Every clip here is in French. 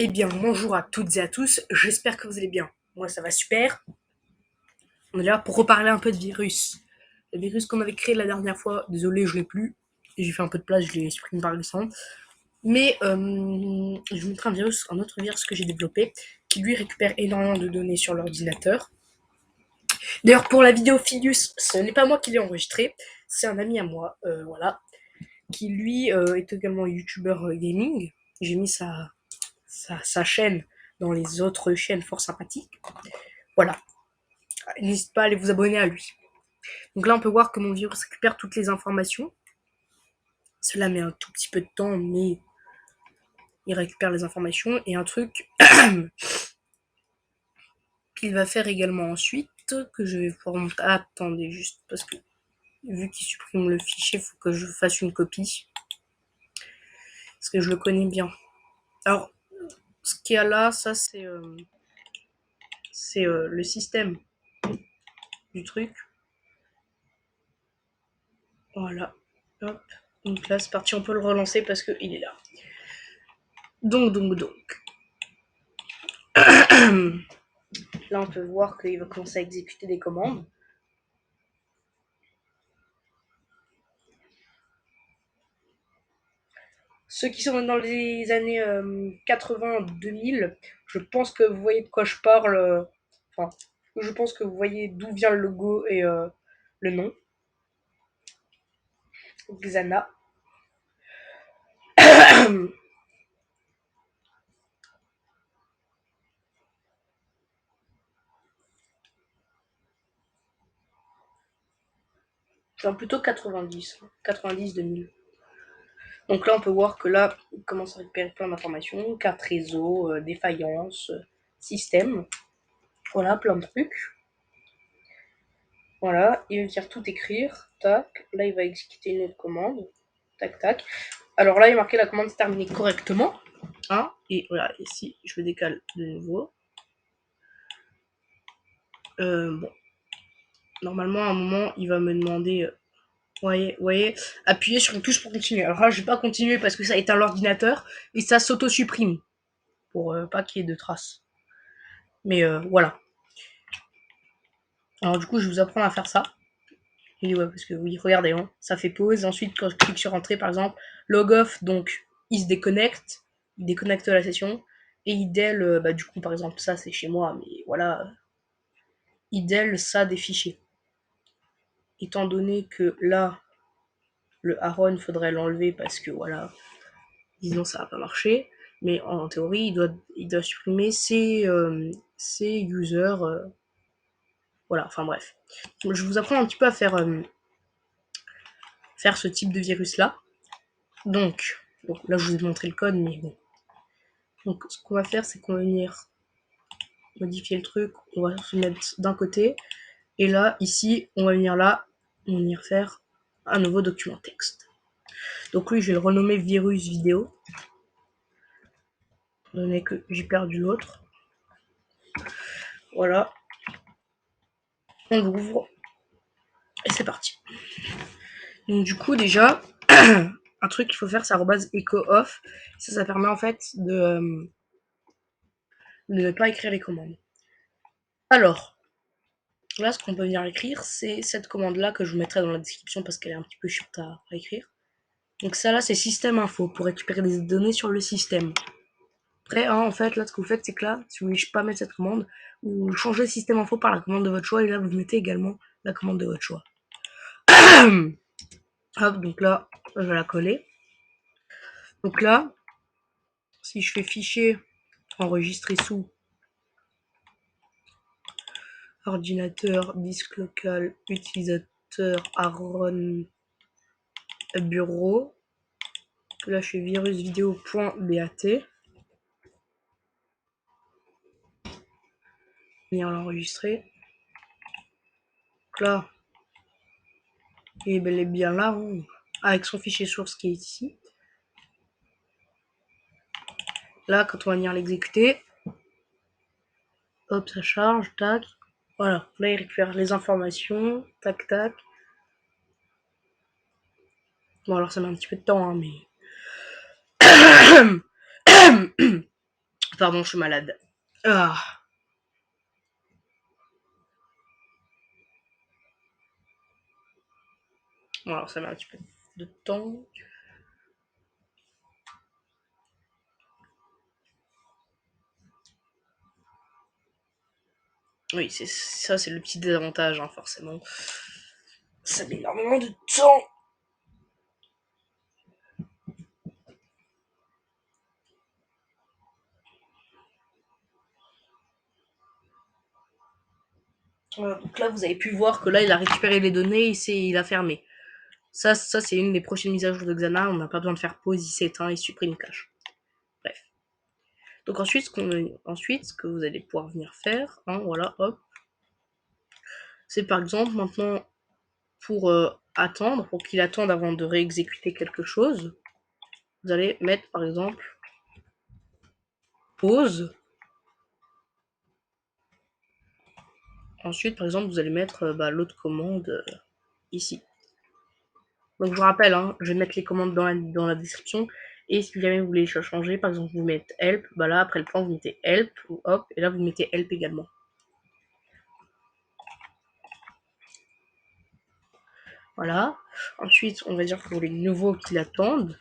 Eh bien, bonjour à toutes et à tous, j'espère que vous allez bien. Moi, ça va super. On est là pour reparler un peu de virus. Le virus qu'on avait créé la dernière fois, désolé, je l'ai plus. J'ai fait un peu de place, je l'ai supprimé par récent. Mais je vous montre un autre virus que j'ai développé, qui lui récupère énormément de données sur l'ordinateur. D'ailleurs, pour la vidéo Filius, ce n'est pas moi qui l'ai enregistré, c'est un ami à moi, voilà, qui lui est également youtubeur gaming. J'ai mis sa chaîne dans les autres chaînes fort sympathiques. Voilà, n'hésitez pas à aller vous abonner à lui. Donc là, on peut voir que mon virus récupère toutes les informations. Cela met un tout petit peu de temps, mais il récupère les informations. Et un truc qu'il va faire également ensuite, que je vais pouvoir montrer. Attendez, juste parce que vu qu'il supprime le fichier, il faut que je fasse une copie. Parce que je le connais bien. Alors, ce qu'il y a là, ça c'est le système du truc. Voilà. Hop. Donc là, c'est parti, on peut le relancer parce qu'il est là. Donc. Là, on peut voir qu'il va commencer à exécuter des commandes. Ceux qui sont dans les années 80-2000, je pense que vous voyez de quoi je parle. Enfin, je pense que vous voyez d'où vient le logo et le nom. Xana. Enfin, plutôt 90. 90-2000. Donc là, on peut voir que là, il commence à récupérer plein d'informations. Carte réseau, défaillance, système. Voilà, plein de trucs. Voilà, il va venir tout écrire. Tac. Là, il va exécuter une autre commande. Tac, tac. Alors là, il est marqué la commande s'est terminée correctement. Hein, et voilà, ici, je le décale de nouveau. Bon. Normalement, à un moment, il va me demander... voyez, appuyez sur une touche pour continuer. Alors là, je vais pas continuer parce que ça éteint l'ordinateur et ça s'auto-supprime. Pour pas qu'il y ait de traces. Mais voilà. Alors du coup, je vais vous apprendre à faire ça. Et ouais, parce que oui, regardez, hein, ça fait pause. Ensuite, quand je clique sur entrée, par exemple, log off, donc il se déconnecte, il déconnecte la session. Et idle, bah du coup, par exemple, ça c'est chez moi, mais voilà, idle ça des fichiers. Étant donné que là, le Aaron, faudrait l'enlever parce que voilà, disons ça va pas marcher. Mais en théorie, il doit supprimer ses users. Voilà, enfin bref. Je vous apprends un petit peu à faire ce type de virus là. Donc, bon, là je vous ai montré le code, mais bon. Donc ce qu'on va faire, c'est qu'on va venir modifier le truc, on va se mettre d'un côté, et là, ici, on va venir là, on va venir faire un nouveau document texte. Donc lui, je vais le renommer virus vidéo, étant donné que j'ai perdu l'autre. Voilà. On l'ouvre, et c'est parti. Donc du coup, déjà, un truc qu'il faut faire, c'est @echo off. Ça permet en fait de ne pas écrire les commandes. Alors, là, ce qu'on peut venir écrire, c'est cette commande-là que je vous mettrai dans la description parce qu'elle est un petit peu chiante à écrire. Donc ça, là, c'est système info pour récupérer des données sur le système. Après, hein, en fait, là, ce que vous faites, c'est que là, si vous voulez pas mettre cette commande, vous changez système info par la commande de votre choix et là, vous mettez également la commande de votre choix. Hop, donc là, je vais la coller. Donc là, si je fais fichier enregistrer sous ordinateur, disque local, utilisateur, Aaron, bureau. Là, je fais virusvideo.bat. Venir l'enregistrer. Donc là, il est bel et bien là, hein, avec son fichier source qui est ici. Là, quand on va venir l'exécuter, hop, ça charge, tac. Voilà, là, il récupère les informations, tac, tac. Bon, alors ça met un petit peu de temps, hein, mais... Pardon, je suis malade. Ah. Bon, alors ça met un petit peu de temps. Oui, ça, c'est le petit désavantage, hein, forcément. Ça met énormément de temps. Voilà, donc là, vous avez pu voir que là, il a récupéré les données et il a fermé. Ça c'est une des prochaines mises à jour de Xana. On n'a pas besoin de faire pause, il s'éteint, il supprime cache. Bref. Donc ensuite, ce que vous allez pouvoir venir faire, hein, voilà, hop, c'est par exemple maintenant pour attendre, pour qu'il attende avant de réexécuter quelque chose, vous allez mettre par exemple pause. Ensuite, par exemple, vous allez mettre l'autre commande ici. Donc je vous rappelle, hein, je vais mettre les commandes dans la description. Et si jamais vous voulez les changer, par exemple, vous mettez help, bah là, après le point, vous mettez help, ou hop, et là, vous mettez help également. Voilà. Ensuite, on va dire pour les nouveaux qui l'attendent,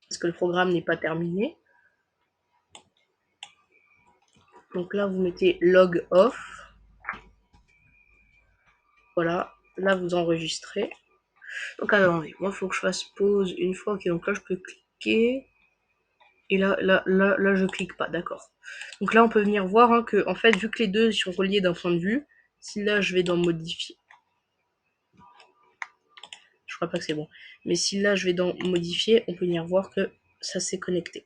parce que le programme n'est pas terminé. Donc là, vous mettez log off. Voilà. Là, vous enregistrez. Donc attendez, moi, il faut que je fasse pause une fois. Ok, donc là, je peux cliquer. Et là, je clique pas, d'accord. Donc là, on peut venir voir hein, que, en fait, vu que les deux sont reliés d'un point de vue, si là, je vais dans modifier. Je crois pas que c'est bon. Mais si là, je vais dans modifier, on peut venir voir que ça s'est connecté.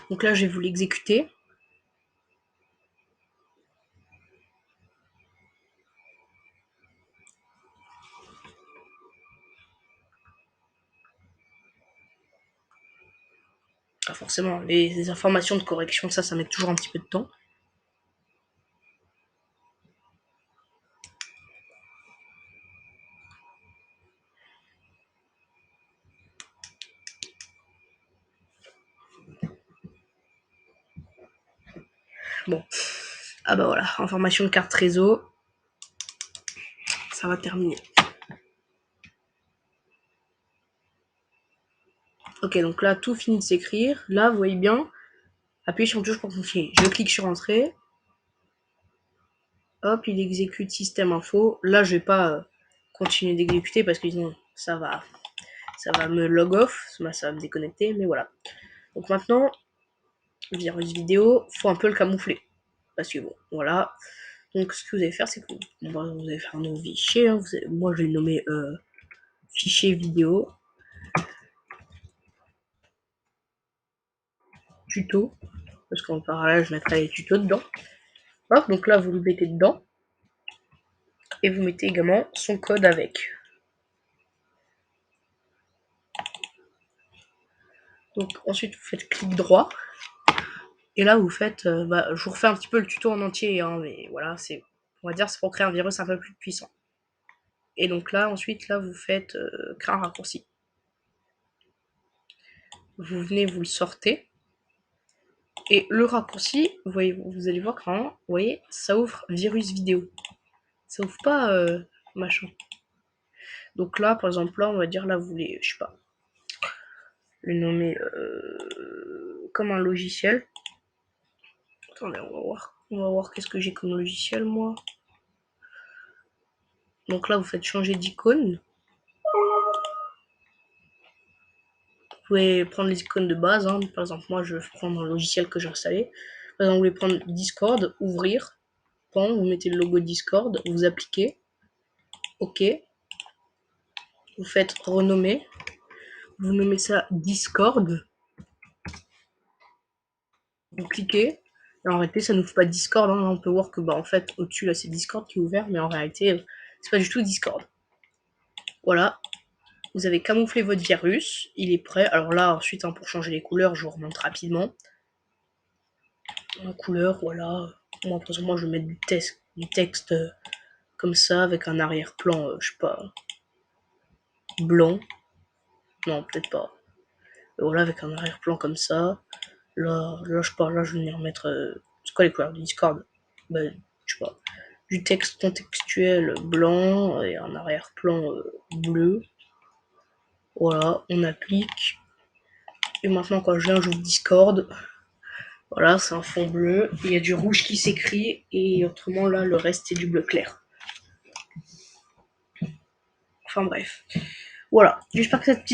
Donc là, je vais vous l'exécuter. Ah, forcément, les informations de correction, ça met toujours un petit peu de temps. Bon. Ah bah voilà, information de carte réseau. Ça va terminer. Ok, donc là, tout finit de s'écrire. Là, vous voyez bien, appuyez sur une touche pour continuer. Je clique sur entrée. Hop, il exécute système info. Là, je vais pas continuer d'exécuter parce que sinon, ça va me log off. Ça va me déconnecter, mais voilà. Donc maintenant, virus vidéo, faut un peu le camoufler. Parce que bon, voilà. Donc ce que vous allez faire, c'est que vous allez faire un nouveau fichier. Hein. Moi, je vais le nommer fichier vidéo. Tuto. Parce qu'en parallèle, je mettrai les tutos dedans. Hop, donc là, vous le mettez dedans. Et vous mettez également son code avec. Donc ensuite, vous faites clic droit. Et là, vous faites... je vous refais un petit peu le tuto en entier. Hein, mais voilà, on va dire c'est pour créer un virus un peu plus puissant. Et donc là, ensuite, là, vous faites créer un raccourci. Vous venez, vous le sortez. Et le raccourci, vous allez voir que vous voyez, ça ouvre virus vidéo. Ça ouvre pas machin. Donc là, par exemple, là, on va dire, là, vous voulez, je sais pas, le nommer comme un logiciel. Attendez, on va voir. On va voir qu'est-ce que j'ai comme logiciel, moi. Donc là, vous faites changer d'icône. Vous pouvez prendre les icônes de base. Hein. Par exemple, moi, je vais prendre un logiciel que j'ai installé. Par exemple, vous voulez prendre Discord, ouvrir. Vous mettez le logo Discord, vous appliquez. OK. Vous faites renommer. Vous nommez ça Discord. Vous cliquez. Et en réalité, ça n'ouvre pas Discord. Hein. On peut voir que, en fait, au-dessus, là, c'est Discord qui est ouvert. Mais en réalité, c'est pas du tout Discord. Voilà. Vous avez camouflé votre virus. Il est prêt. Alors là, ensuite, hein, pour changer les couleurs, je vous remonte rapidement. En couleur, voilà. Moi, par exemple, je vais mettre du texte comme ça, avec un arrière-plan, je sais pas, blanc. Non, peut-être pas. Voilà, avec un arrière-plan comme ça. Là, je parle, là, je vais venir mettre. C'est quoi les couleurs du Discord? Bah, je sais pas. Du texte contextuel blanc et un arrière-plan bleu. Voilà, on applique. Et maintenant, quand je viens, j'ouvre Discord. Voilà, c'est un fond bleu. Il y a du rouge qui s'écrit. Et autrement, là, le reste, c'est du bleu clair. Enfin bref. Voilà, j'espère que cette petite